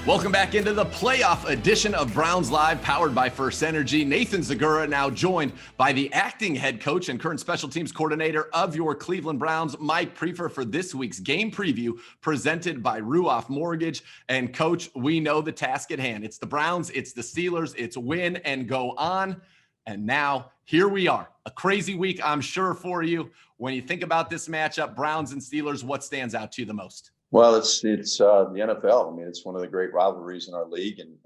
Welcome back into the playoff edition of Browns Live, powered by First Energy. Nathan Zegura now joined by the acting head coach and current special teams coordinator of your Cleveland Browns, Mike Priefer, for this week's game preview presented by Ruoff Mortgage. And Coach, we know the task at hand. It's the Browns, it's the Steelers, it's win and go on. And now here we are. A crazy week, I'm sure, for you. When you think about this matchup, Browns and Steelers, what stands out to you the most? Well, it's the NFL. I mean, it's one of the great rivalries in our league, and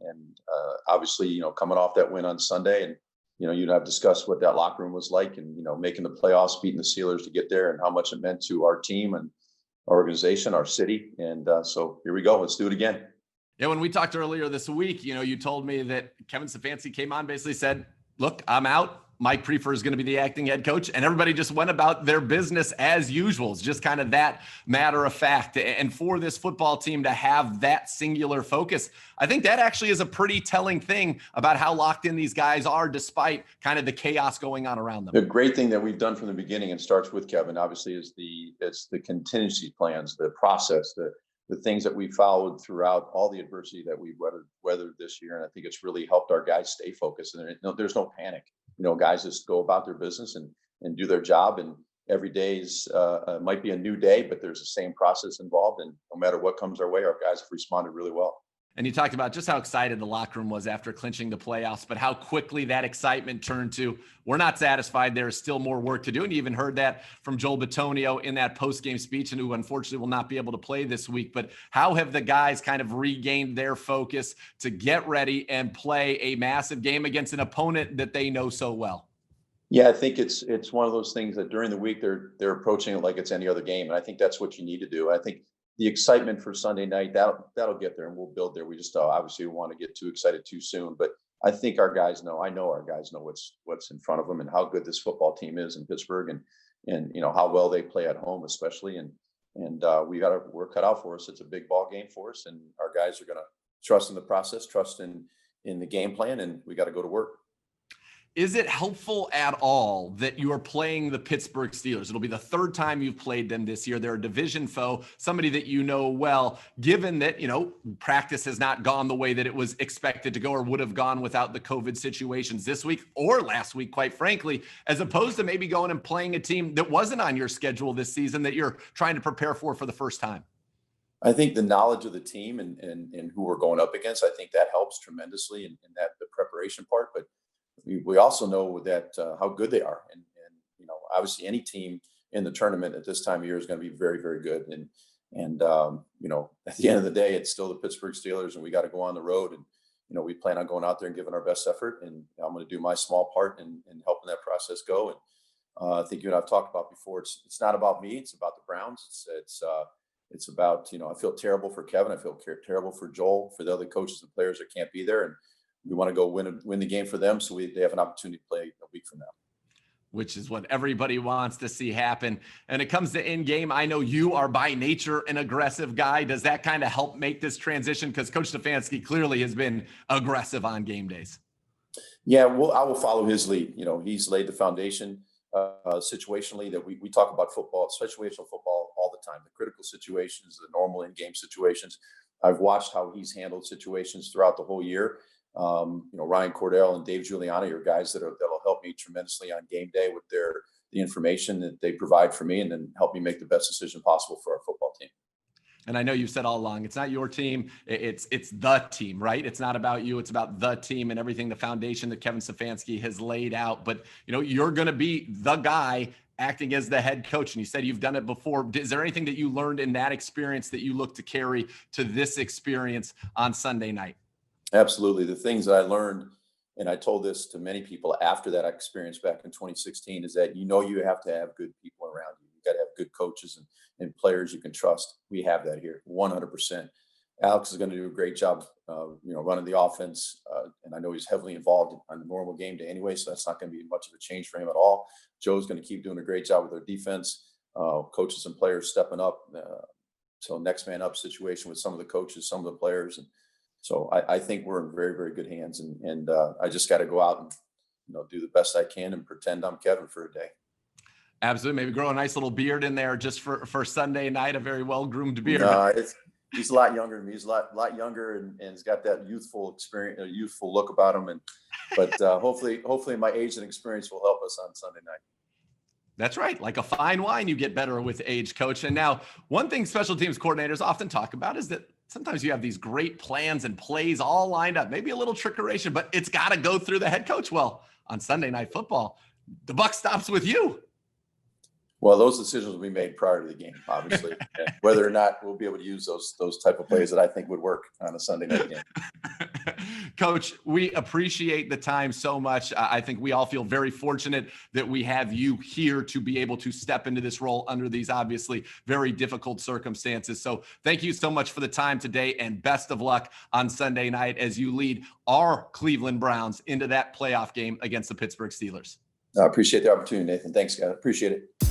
obviously, coming off that win on Sunday, and you'd have discussed what that locker room was like, and making the playoffs, beating the Steelers to get there, and how much it meant to our team and our organization, our city, and so here we go. Let's do it again. Yeah, when we talked earlier this week, you told me that Kevin Stefanski came on, basically said, "Look, I'm out. Mike Priefer is going to be the acting head coach," and everybody just went about their business as usual. It's just kind of that matter of fact. And for this football team to have that singular focus, I think that actually is a pretty telling thing about how locked in these guys are, despite kind of the chaos going on around them. The great thing that we've done from the beginning, and starts with Kevin, obviously, is the contingency plans, the process, the things that we followed throughout all the adversity that we've weathered this year. And I think it's really helped our guys stay focused. And there's no panic. Guys just go about their business and do their job. And every day might be a new day, but there's the same process involved. And no matter what comes our way, our guys have responded really well. And you talked about just how excited the locker room was after clinching the playoffs, but how quickly that excitement turned to, we're not satisfied. There is still more work to do. And you even heard that from Joel Bitonio in that post-game speech, and who unfortunately will not be able to play this week. But how have the guys kind of regained their focus to get ready and play a massive game against an opponent that they know so well? Yeah, I think it's one of those things that during the week they're approaching it like it's any other game. And I think that's what you need to do. I think the excitement for Sunday night, that'll get there, and we'll build there. We just obviously want to get too excited too soon. But I think our guys know, I know our guys know what's in front of them and how good this football team is in Pittsburgh, and how well they play at home, especially. And we're cut out for us. It's a big ball game for us, and our guys are going to trust in the process, trust in the game plan, and we got to go to work. Is it helpful at all that you are playing the Pittsburgh Steelers? It'll be the third time you've played them this year. They're a division foe, somebody that you know well, given that, practice has not gone the way that it was expected to go or would have gone without the COVID situations this week or last week, quite frankly, as opposed to maybe going and playing a team that wasn't on your schedule this season that you're trying to prepare for the first time? I think the knowledge of the team and who we're going up against, I think that helps tremendously in that the preparation part. But we also know that how good they are, and obviously any team in the tournament at this time of year is going to be very, very good. And at the end of the day, it's still the Pittsburgh Steelers, and we got to go on the road, and we plan on going out there and giving our best effort. And I'm going to do my small part in helping that process go. And I think you and I've talked about before. It's not about me. It's about the Browns. It's about I feel terrible for Kevin. I feel terrible for Joel, for the other coaches and players that can't be there, and we want to go win the game for them, so they have an opportunity to play a week from now. Which is what everybody wants to see happen. And it comes to in-game, I know you are by nature an aggressive guy. Does that kind of help make this transition? Because Coach Stefanski clearly has been aggressive on game days. Yeah, well, I will follow his lead. He's laid the foundation situationally that we talk about football, situational football all the time, the critical situations, the normal in-game situations. I've watched how he's handled situations throughout the whole year. Ryan Cordell and Dave Giuliani are guys that'll help me tremendously on game day with the information that they provide for me, and then help me make the best decision possible for our football team. And I know you've said all along, it's not your team, it's the team, right? It's not about you, it's about the team and everything, the foundation that Kevin Stefanski has laid out. But you're going to be the guy acting as the head coach, and you said you've done it before. Is there anything that you learned in that experience that you look to carry to this experience on Sunday night? Absolutely. The things that I learned, and I told this to many people after that experience back in 2016, is that you have to have good people around you. You got to have good coaches and players you can trust. We have that here, 100%. Alex is going to do a great job, running the offense, and I know he's heavily involved on the normal game day anyway, so that's not going to be much of a change for him at all. Joe's going to keep doing a great job with their defense, coaches and players stepping up. So next man up situation with some of the coaches, some of the players, and so I think we're in very, very good hands, and I just got to go out and do the best I can and pretend I'm Kevin for a day. Absolutely. Maybe grow a nice little beard in there just for Sunday night, a very well-groomed beard. No, he's a lot younger than me. He's a lot younger, and he's got that youthful experience, a youthful look about him. But hopefully my age and experience will help us on Sunday night. That's right. Like a fine wine, you get better with age, coach. And now, one thing special teams coordinators often talk about is that sometimes you have these great plans and plays all lined up, maybe a little trickeration, but it's got to go through the head coach. Well, on Sunday Night Football, the buck stops with you. Well, those decisions will be made prior to the game, obviously. Whether or not we'll be able to use those type of plays that I think would work on a Sunday night game. Coach, we appreciate the time so much. I think we all feel very fortunate that we have you here to be able to step into this role under these obviously very difficult circumstances. So thank you so much for the time today, and best of luck on Sunday night as you lead our Cleveland Browns into that playoff game against the Pittsburgh Steelers. I appreciate the opportunity, Nathan. Thanks, guys. Appreciate it.